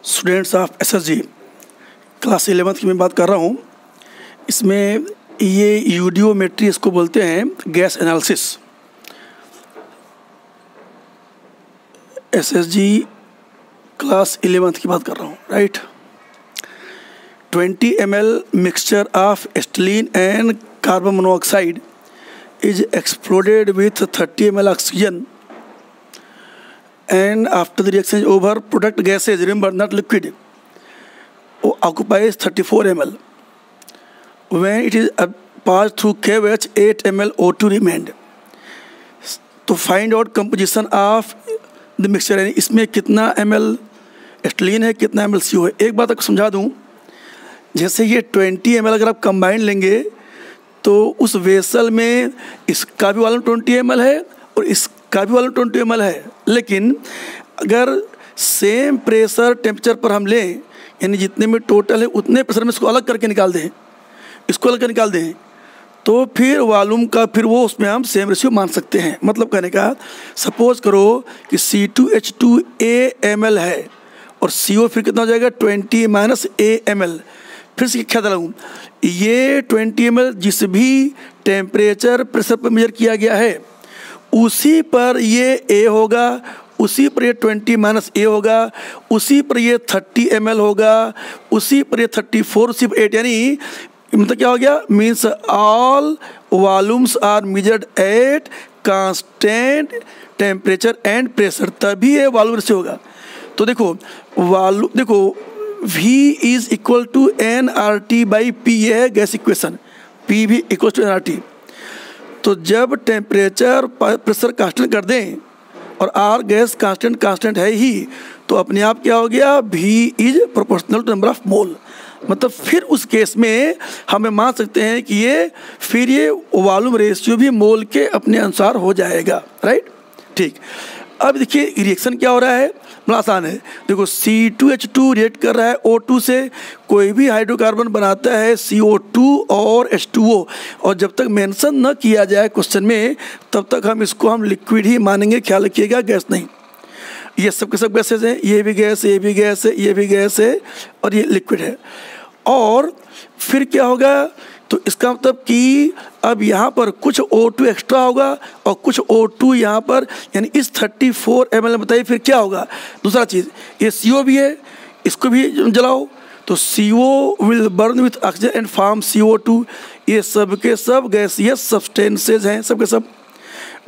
Students of SSG class 11th की मैं बात कर रहा हूँ। इसमें ये यूडियोमेट्री इसको बोलते हैं, gas analysis. SSG class 11th की बात कर रहा हूँ, right. 20 ml mixture of acetylene and carbon monoxide is exploded with 30 ml oxygen, and after the reaction is over, product gases, remember not liquid, occupies 34 ml. When it is passed through KVH, 8 ml O2 remained. तो find out composition of the mixture, यानी इसमें कितना ml एस्टिलीन है, कितना ml CO है। एक बात आपको समझा दूं, जैसे ये 20 ml अगर आप कंबाइन लेंगे तो उस वेसल में इसका भी वॉल्यूम 20 ml है और इसका भी वॉल्यूम 20 ml है। लेकिन अगर सेम प्रेशर टेम्परेचर पर हम लें, यानी जितने में टोटल है उतने प्रेशर में इसको अलग करके निकाल दें, इसको अलग करके निकाल दें, तो फिर वॉल्यूम का फिर वो उसमें हम सेम रेशियो मान सकते हैं। मतलब कहने का, सपोज करो कि C2H2A ml है और CO फिर कितना हो जाएगा 20 - A ml। फिर से क्या लगाऊँ, ये 20 ml जिस भी टेम्परेचर प्रेशर पर मेजर किया गया है उसी पर ये A होगा, उसी पर ये 20 - A होगा, उसी पर ये 30 ml होगा, उसी पर ये 34, उसी पर 8, यानी मतलब क्या हो गया, means all volumes are measured at constant temperature and pressure, तभी ये वॉल्यूम से होगा। तो देखो वॉल्यूम, देखो V is equal to nRT/P, ये है गैस इक्वेशन, P भी इक्वल टू nRT। तो जब टेम्परेचर प्रेशर कांस्टेंट कर दें और R गैस कांस्टेंट है ही, तो अपने आप क्या हो गया, V is proportional to number of mole. मतलब फिर उस केस में हमें मान सकते हैं कि ये वॉल्यूम रेशियो भी मोल के अपने अनुसार हो जाएगा, राइट। ठीक, अब देखिए रिएक्शन क्या हो रहा है, बड़ा आसान है। देखो C2H2 रिएक्ट कर रहा है O2 से, कोई भी हाइड्रोकार्बन बनाता है CO2 और H2O, और जब तक मेंशन न किया जाए क्वेश्चन में तब तक हम लिक्विड ही मानेंगे, ख्याल रखिएगा, गैस नहीं। ये सब के सब गैसेज हैं, ये भी गैस, ये भी गैस है, ये भी गैस है और ये लिक्विड है। और फिर क्या होगा, तो इसका मतलब कि अब यहाँ पर कुछ O2 एक्स्ट्रा होगा और कुछ O2 यहाँ पर, यानी इस 34 ml, बताइए फिर क्या होगा। दूसरा चीज़, ये CO भी है, इसको भी जलाओ तो CO will burn with oxygen and form CO2। ये सब के सब गैसीय सब्सटेंसेज हैं, सब के सब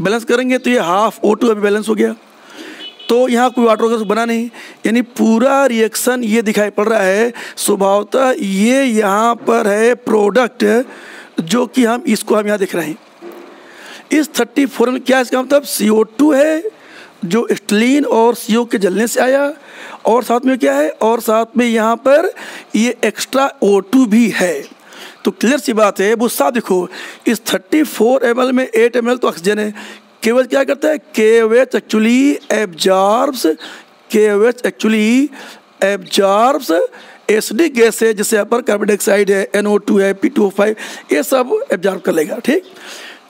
बैलेंस करेंगे तो ये हाफ O2 अभी बैलेंस हो गया। तो यहाँ कोई वाटर गैस बना नहीं, यानी पूरा रिएक्शन ये दिखाई पड़ रहा है। स्वभावतः ये यहाँ पर है प्रोडक्ट, जो कि हम यहाँ देख रहे हैं। इस 34 में क्या, इसका मतलब CO2 है जो एस्टिलीन और CO के जलने से आया, और साथ में क्या है, और साथ में यहाँ पर ये एक्स्ट्रा O2 भी है। तो क्लियर सी बात है, वो साफ देखो, इस 34 ml में 8 ml तो ऑक्सीजन है। केवल क्या करता है, KOH actually absorbs acidic gas है, जैसे यहाँ पर कार्बन डाइऑक्साइड है, NO2 है, P2O5, ये सब एब्जॉर्ब कर लेगा। ठीक,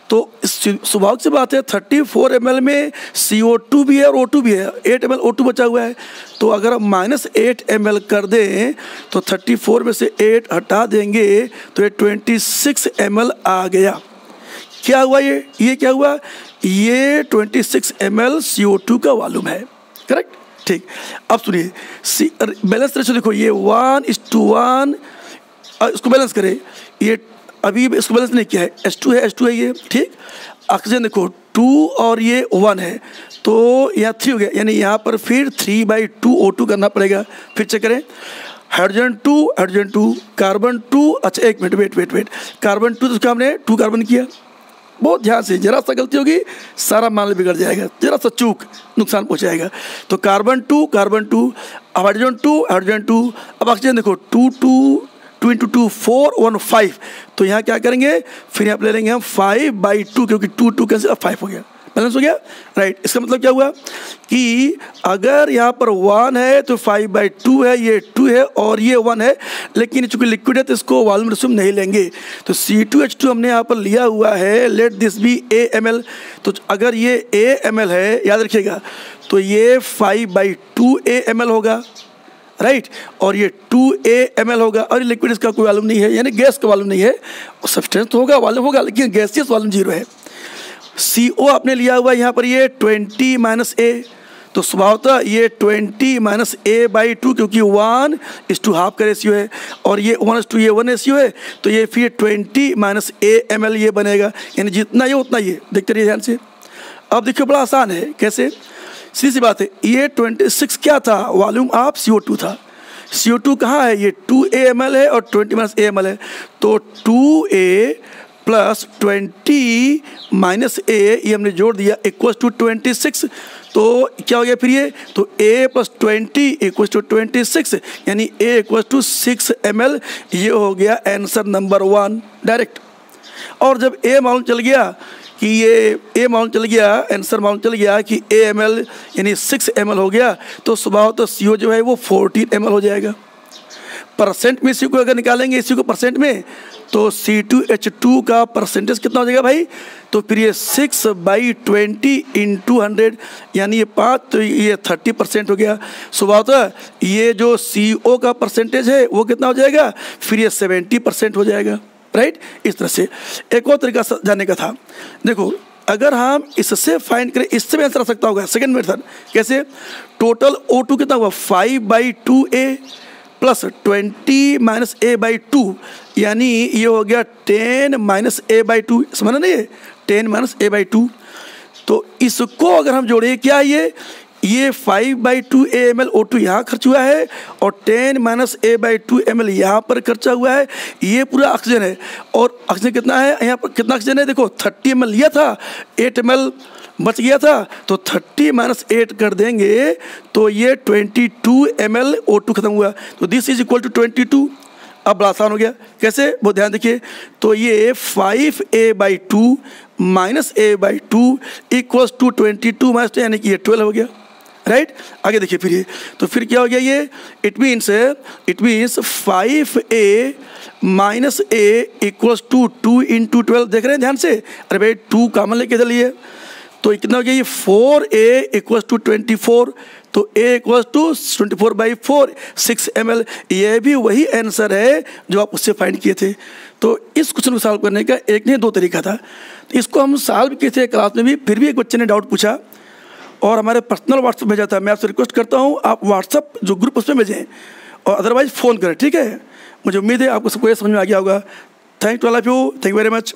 तो स्वाभाविक सी बात है 34 ml में CO2 भी है और O2 भी है, 8 ml O2 बचा हुआ है। तो अगर हम -8 ml कर दें तो 34 में से 8 हटा देंगे तो ये 26 ml आ गया। क्या हुआ, ये क्या हुआ, ये 26 ml CO2 का वॉल्यूम है, करेक्ट। ठीक, अब सुनिए बैलेंस रेशियो, देखो ये 1:1, इसको बैलेंस करें, ये अभी इसको बैलेंस नहीं किया है, H2 है ये, ठीक। ऑक्सीजन देखो 2 और ये 1 है, तो यहाँ 3 हो गया, यानी यहाँ पर फिर 3/2 O2 करना पड़ेगा। फिर चेक करें, हाइड्रोजन 2, कार्बन 2, अच्छा एक मिनट, वेट, कार्बन 2 तो उसका हमने 2 कार्बन किया, बहुत ध्यान से, जरा सा गलती होगी सारा मामला बिगड़ जाएगा, जरा सा चूक नुकसान पहुंचाएगा। तो कार्बन 2, अब हाइड्रोजन 2, अब ऑक्सीजन देखो 2 × 2 4 1 5, तो यहाँ क्या करेंगे, फिर यहाँ पे ले लेंगे हम 5/2, क्योंकि 2 कैंसिल, अब 5 हो गया, बैलेंस हो गया, राइट। इसका मतलब क्या हुआ कि अगर यहाँ पर 1 है तो 5/2 है, ये 2 है और ये 1 है, लेकिन चूंकि लिक्विड है तो इसको वॉल्यूम रेशियो नहीं लेंगे। तो C2H2 हमने यहाँ पर लिया हुआ है, let this be A ml। तो अगर ये A ml है, याद रखिएगा, तो ये 5/2 A ml होगा, राइट, और ये 2A ml होगा, और ये लिक्विड इसका कोई वॉल्यूम नहीं है, यानी गैस का वॉल्यूम नहीं है, और सब्सटेंस तो होगा, वॉल्यूम होगा, लेकिन गैसियस वॉल्यूम 0 है। CO आपने लिया हुआ है यहाँ पर ये 20 - A, तो स्वभावतः ये 20 - A/2, क्योंकि 1:1/2 का रेशियो है, और ये 1:1 रेशियो है, तो ये फिर 20 - A ml ये बनेगा, यानी जितना ये उतना ये। देखते रहिए ध्यान से। अब देखिए बड़ा आसान है, कैसे? सीधी सी बात है, ये 26 क्या था? वॉल्यूम ऑफ CO2 था। CO2 कहाँ है? ये 2A ml है और 20 - A ml है, तो 2A + 20 - A ये हमने जोड़ दिया = 26। तो क्या हो गया फिर ये? तो A + 20 = 26, यानी A = 6 ml। ये हो गया आंसर नंबर 1 डायरेक्ट। और जब A मालूम चल गया कि ये A मालूम चल गया, आंसर मालूम चल गया कि A ml यानी 6 ml हो गया, तो स्वभाव तो CO जो है वो 14 ml हो जाएगा। परसेंट में इसी को अगर निकालेंगे, इसी को परसेंट में, तो C2H2 का परसेंटेज कितना हो जाएगा भाई? तो फिर ये 6/20 × 100, यानी ये 5, तो ये 30% हो गया। स्वभावतः ये जो CO का परसेंटेज है वो कितना हो जाएगा? फिर ये 70% हो जाएगा, राइट। इस तरह से एक और तरीका जानने का था। देखो, अगर हम इससे फाइंड करें, इससे भी आंसर आ सकता होगा। सेकंड मेथड कैसे? टोटल O2 कितना हुआ? 5/2A + 20 - A/2, यानी ये हो गया 10 - A/2। समझना नहीं है? 10 - A/2। तो इसको अगर हम जोड़े, क्या ये 5/2 ml O2 यहाँ खर्च हुआ है, और 10 - A/2 ml यहाँ पर खर्चा हुआ है। ये पूरा ऑक्सीजन है, और ऑक्सीजन कितना है यहाँ पर? कितना ऑक्सीजन है? देखो 30 ml लिया था, 8 ml बच गया था, तो 30 - 8 कर देंगे, तो ये 22 ml O2 खत्म हुआ। तो दिस इज इक्वल टू 22। अब बड़ा आसान हो गया। कैसे? बहुत ध्यान देखिए। तो ये 5A/2 - A/2 = 22 - 10, यानी कि ये 12 हो गया, राइट। आगे देखिए फिर ये, तो फिर क्या हो गया ये? It means 5A - A = 2 × 12। देख रहे हैं ध्यान से? अरे भाई 2 कॉमन लेके चलिए, तो कितना हो गया ये? 4A = 24, तो A = 24/4, 6 ml। ये भी वही आंसर है जो आप उससे फाइंड किए थे। तो इस क्वेश्चन को सॉल्व करने का एक नहीं 2 तरीका था। तो इसको हम सॉल्व किए थे क्लास में भी, फिर भी एक बच्चे ने डाउट पूछा और हमारे पर्सनल व्हाट्सएप भेजा था। मैं आपसे रिक्वेस्ट करता हूँ आप व्हाट्सएप जो ग्रुप उसमें भेजें, और अदरवाइज फ़ोन करें, ठीक है। मुझे उम्मीद है आपको सबको ये समझ में आ गया होगा। Thank you all of you, thank you very much.